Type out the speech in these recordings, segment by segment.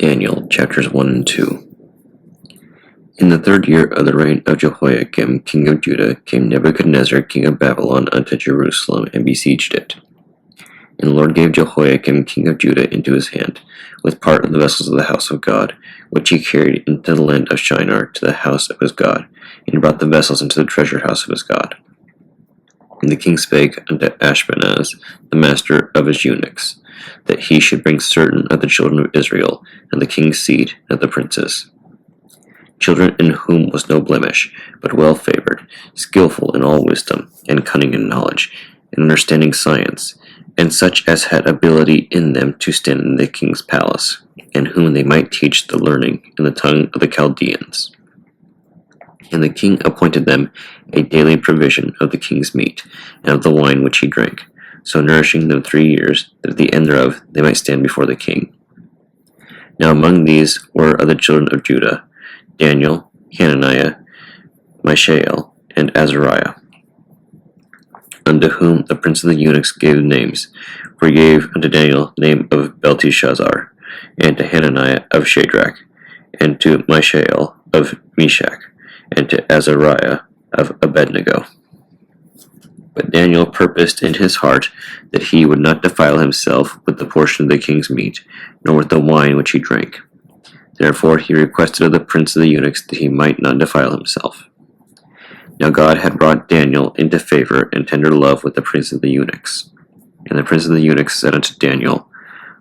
Daniel, chapters 1 and 2. In the 3rd year of the reign of Jehoiakim, king of Judah, came Nebuchadnezzar, king of Babylon, unto Jerusalem, and besieged it. And the Lord gave Jehoiakim, king of Judah, into his hand, with part of the vessels of the house of God, which he carried into the land of Shinar to the house of his God, and brought the vessels into the treasure house of his God. And the king spake unto Ashpenaz, the master of his eunuchs, that he should bring certain of the children of Israel, and the king's seed, and the princes, children in whom was no blemish, but well favored, skillful in all wisdom, and cunning in knowledge, and understanding science, and such as had ability in them to stand in the king's palace, and whom they might teach the learning in the tongue of the Chaldeans. And the king appointed them a daily provision of the king's meat, and of the wine which he drank, so nourishing them 3 years, that at the end thereof they might stand before the king. Now among these were of the children of Judah, Daniel, Hananiah, Mishael, and Azariah, unto whom the prince of the eunuchs gave names, for he gave unto Daniel the name of Belteshazzar, and to Hananiah of Shadrach, and to Mishael of Meshach, and to Azariah of Abednego. But Daniel purposed in his heart that he would not defile himself with the portion of the king's meat, nor with the wine which he drank. Therefore he requested of the prince of the eunuchs that he might not defile himself. Now God had brought Daniel into favor and tender love with the prince of the eunuchs. And the prince of the eunuchs said unto Daniel,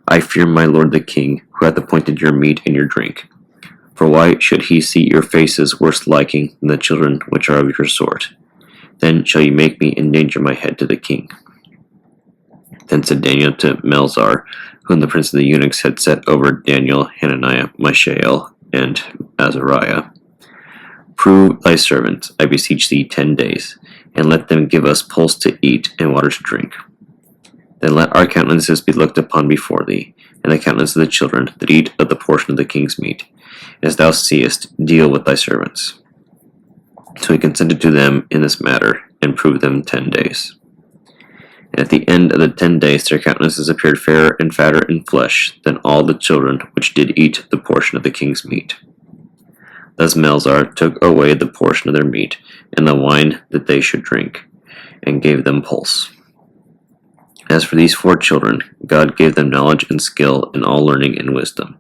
I fear my lord the king, who hath appointed your meat and your drink. For why should he see your faces worse liking than the children which are of your sort? Then shall ye make me endanger my head to the king. Then said Daniel to Melzar, whom the prince of the eunuchs had set over Daniel, Hananiah, Mishael, and Azariah, Prove thy servant, I beseech thee, 10 days, and let them give us pulse to eat and water to drink. Then let our countenances be looked upon before thee, and the countenance of the children that eat of the portion of the king's meat. As thou seest, deal with thy servants. So he consented to them in this matter, and proved them 10 days. And at the end of the 10 days their countenances appeared fairer and fatter in flesh than all the children which did eat the portion of the king's meat. Thus Melzar took away the portion of their meat, and the wine that they should drink, and gave them pulse. As for these 4 children, God gave them knowledge and skill in all learning and wisdom,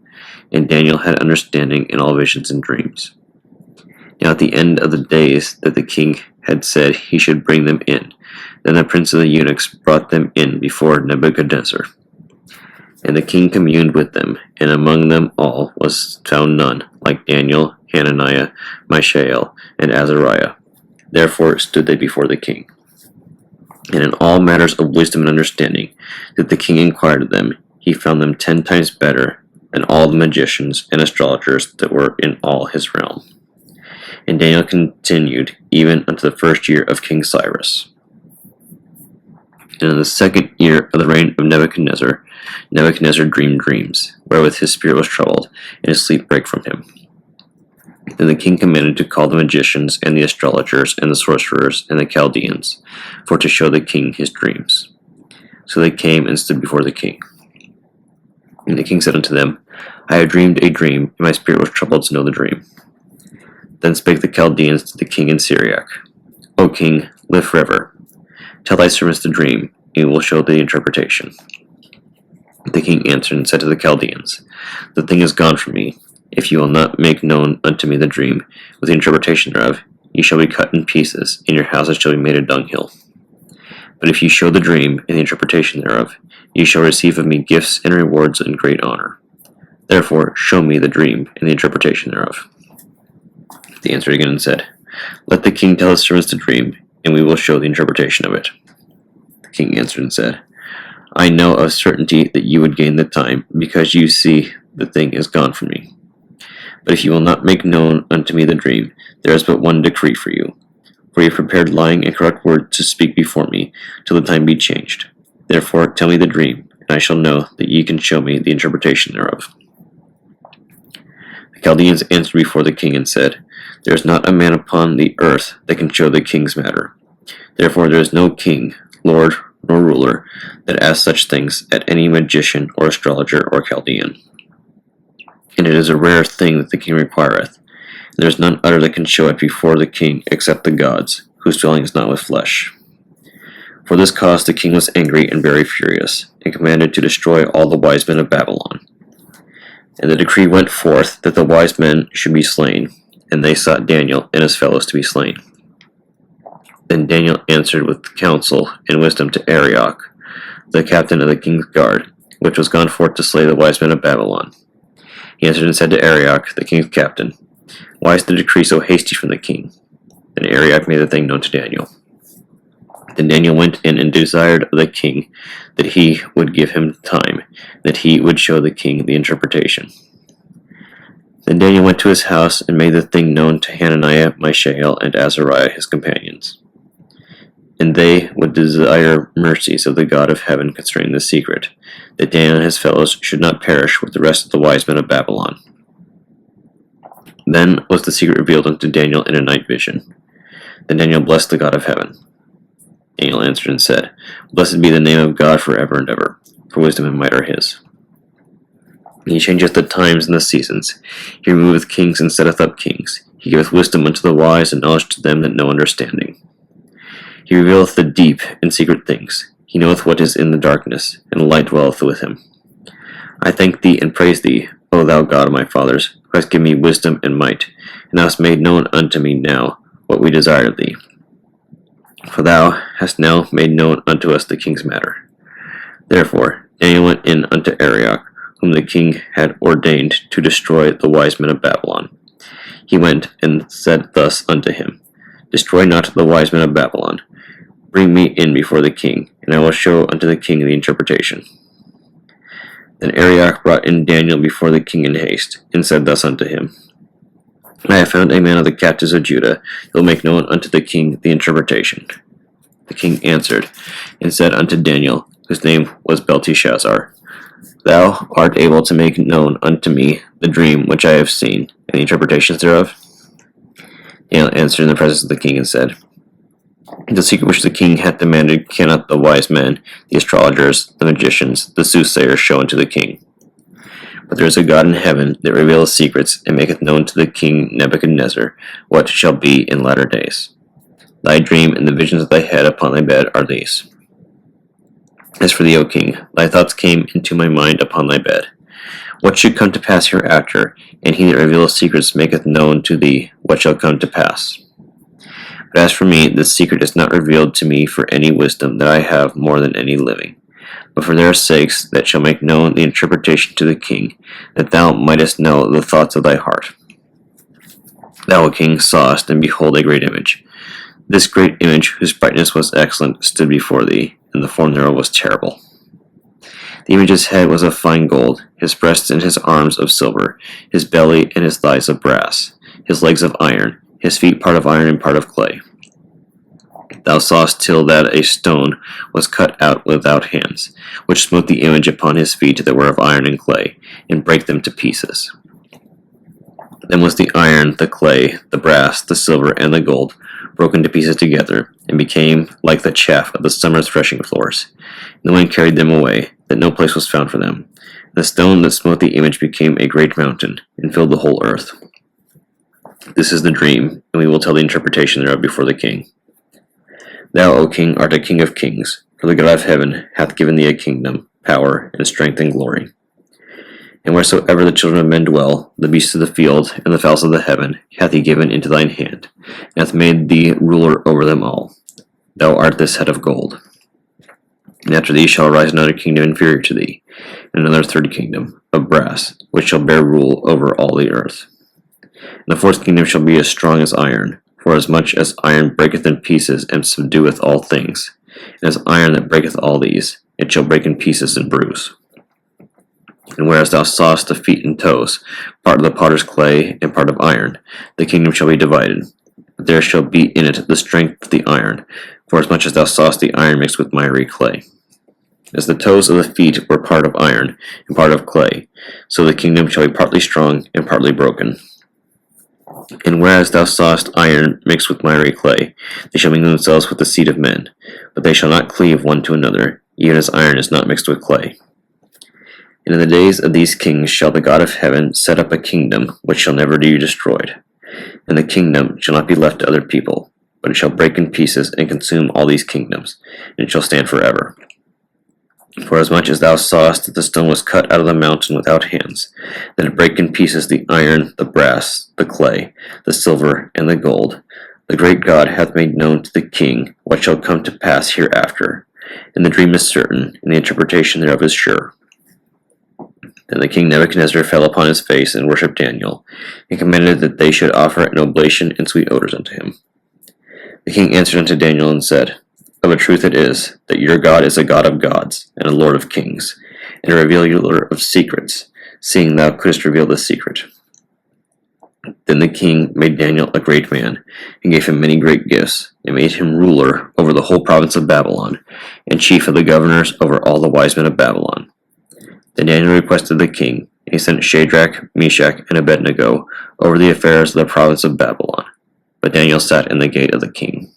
and Daniel had understanding in all visions and dreams. Now at the end of the days that the king had said he should bring them in, then the prince of the eunuchs brought them in before Nebuchadnezzar. And the king communed with them, and among them all was found none like Daniel, Hananiah, Mishael, and Azariah. Therefore stood they before the king. And in all matters of wisdom and understanding that the king inquired of them, he found them 10 times better than all the magicians and astrologers that were in all his realm. And Daniel continued even unto the 1st year of King Cyrus. And in the 2nd year of the reign of Nebuchadnezzar, Nebuchadnezzar dreamed dreams, wherewith his spirit was troubled, and his sleep brake from him. Then the king commanded to call the magicians, and the astrologers, and the sorcerers, and the Chaldeans, for to show the king his dreams. So they came and stood before the king. And the king said unto them, I have dreamed a dream, and my spirit was troubled to know the dream. Then spake the Chaldeans to the king in Syriac, O king, live forever. Tell thy servants the dream, and we will show the interpretation. The king answered and said to the Chaldeans, The thing is gone from me. If you will not make known unto me the dream, with the interpretation thereof, ye shall be cut in pieces, and your houses shall be made a dunghill. But if ye show the dream and the interpretation thereof, ye shall receive of me gifts and rewards and great honor. Therefore show me the dream and the interpretation thereof. They answered again and said, Let the king tell his servants the dream, and we will show the interpretation of it. The king answered and said, I know of certainty that you would gain the time, because you see the thing is gone from me. But if you will not make known unto me the dream, there is but one decree for you. For ye have prepared lying and corrupt words to speak before me, till the time be changed. Therefore tell me the dream, and I shall know that ye can show me the interpretation thereof. The Chaldeans answered before the king and said, There is not a man upon the earth that can show the king's matter. Therefore there is no king, lord, nor ruler that asks such things at any magician or astrologer or Chaldean. and it is a rare thing that the king requireth. There is none other that can show it before the king except the gods, whose dwelling is not with flesh. For this cause the king was angry and very furious, and commanded to destroy all the wise men of Babylon. And the decree went forth that the wise men should be slain, and they sought Daniel and his fellows to be slain. Then Daniel answered with counsel and wisdom to Arioch, the captain of the king's guard, which was gone forth to slay the wise men of Babylon. He answered and said to Arioch, the king's captain, Why is the decree so hasty from the king? Then Arioch made the thing known to Daniel. Then Daniel went in and desired of the king that he would give him time, that he would show the king the interpretation. Then Daniel went to his house and made the thing known to Hananiah, Mishael, and Azariah his companions. And they would desire mercies of the God of heaven concerning the secret, that Daniel and his fellows should not perish with the rest of the wise men of Babylon. Then was the secret revealed unto Daniel in a night vision. Then Daniel blessed the God of heaven. Daniel answered and said, Blessed be the name of God forever and ever, for wisdom and might are his. He changeth the times and the seasons. He removeth kings and setteth up kings. He giveth wisdom unto the wise, and knowledge to them that know understanding. He revealeth the deep and secret things. He knoweth what is in the darkness, and light dwelleth with him. I thank thee and praise thee, O thou God of my fathers, who hast given me wisdom and might, and thou hast made known unto me now what we desire of thee. For thou hast now made known unto us the king's matter. Therefore Daniel went in unto Arioch, whom the king had ordained to destroy the wise men of Babylon. He went and said thus unto him, Destroy not the wise men of Babylon. Bring me in before the king, and I will show unto the king the interpretation. Then Arioch brought in Daniel before the king in haste, and said thus unto him, I have found a man of the captives of Judah, that will make known unto the king the interpretation. The king answered, and said unto Daniel, whose name was Belteshazzar, Thou art able to make known unto me the dream which I have seen, and the interpretations thereof? Daniel answered in the presence of the king, and said, The secret which the king hath demanded cannot the wise men, the astrologers, the magicians, the soothsayers show unto the king. But there is a God in heaven that revealeth secrets, and maketh known to the king Nebuchadnezzar what shall be in latter days. Thy dream and the visions of thy head upon thy bed are these. As for thee, O king, thy thoughts came into my mind upon thy bed. What should come to pass hereafter, and he that revealeth secrets maketh known to thee what shall come to pass. But as for me, this secret is not revealed to me for any wisdom that I have more than any living, but for their sakes that shall make known the interpretation to the king, that thou mightest know the thoughts of thy heart. Thou, O king, sawest, and behold, a great image. This great image, whose brightness was excellent, stood before thee, and the form thereof was terrible. The image's head was of fine gold, his breasts and his arms of silver, his belly and his thighs of brass, his legs of iron, his feet part of iron and part of clay. Thou sawest till that a stone was cut out without hands, which smote the image upon his feet that were of iron and clay, and brake them to pieces. Then was the iron, the clay, the brass, the silver, and the gold broken to pieces together, and became like the chaff of the summer threshing floors. And the wind carried them away, that no place was found for them. And the stone that smote the image became a great mountain, and filled the whole earth. This is the dream, and we will tell the interpretation thereof before the king. Thou, O king, art a king of kings, for the God of heaven hath given thee a kingdom, power, and strength, and glory. And wheresoever the children of men dwell, the beasts of the field, and the fowls of the heaven, hath he given into thine hand, and hath made thee ruler over them all. Thou art this head of gold. And after thee shall arise another kingdom inferior to thee, and another third kingdom, of brass, which shall bear rule over all the earth. And the fourth kingdom shall be as strong as iron, for as much as iron breaketh in pieces and subdueth all things, and as iron that breaketh all these, it shall break in pieces and bruise. And whereas thou sawest the feet and toes, part of the potter's clay and part of iron, the kingdom shall be divided. But there shall be in it the strength of the iron, for as much as thou sawest the iron mixed with miry clay. As the toes of the feet were part of iron and part of clay, so the kingdom shall be partly strong and partly broken. And whereas thou sawest iron mixed with miry clay, they shall mingle themselves with the seed of men, but they shall not cleave one to another, even as iron is not mixed with clay. And in the days of these kings shall the God of heaven set up a kingdom which shall never be destroyed. And the kingdom shall not be left to other people, but it shall break in pieces and consume all these kingdoms, and it shall stand forever. Forasmuch as thou sawest that the stone was cut out of the mountain without hands, that it brake in pieces the iron, the brass, the clay, the silver, and the gold, the great God hath made known to the king what shall come to pass hereafter, and the dream is certain, and the interpretation thereof is sure. Then the king Nebuchadnezzar fell upon his face and worshipped Daniel, and commanded that they should offer an oblation and sweet odors unto him. The king answered unto Daniel and said, Of a truth it is, that your God is a God of gods, and a Lord of kings, and a revealer of secrets, seeing thou couldst reveal the secret. Then the king made Daniel a great man, and gave him many great gifts, and made him ruler over the whole province of Babylon, and chief of the governors over all the wise men of Babylon. Then Daniel requested the king, and he sent Shadrach, Meshach, and Abednego over the affairs of the province of Babylon. But Daniel sat in the gate of the king.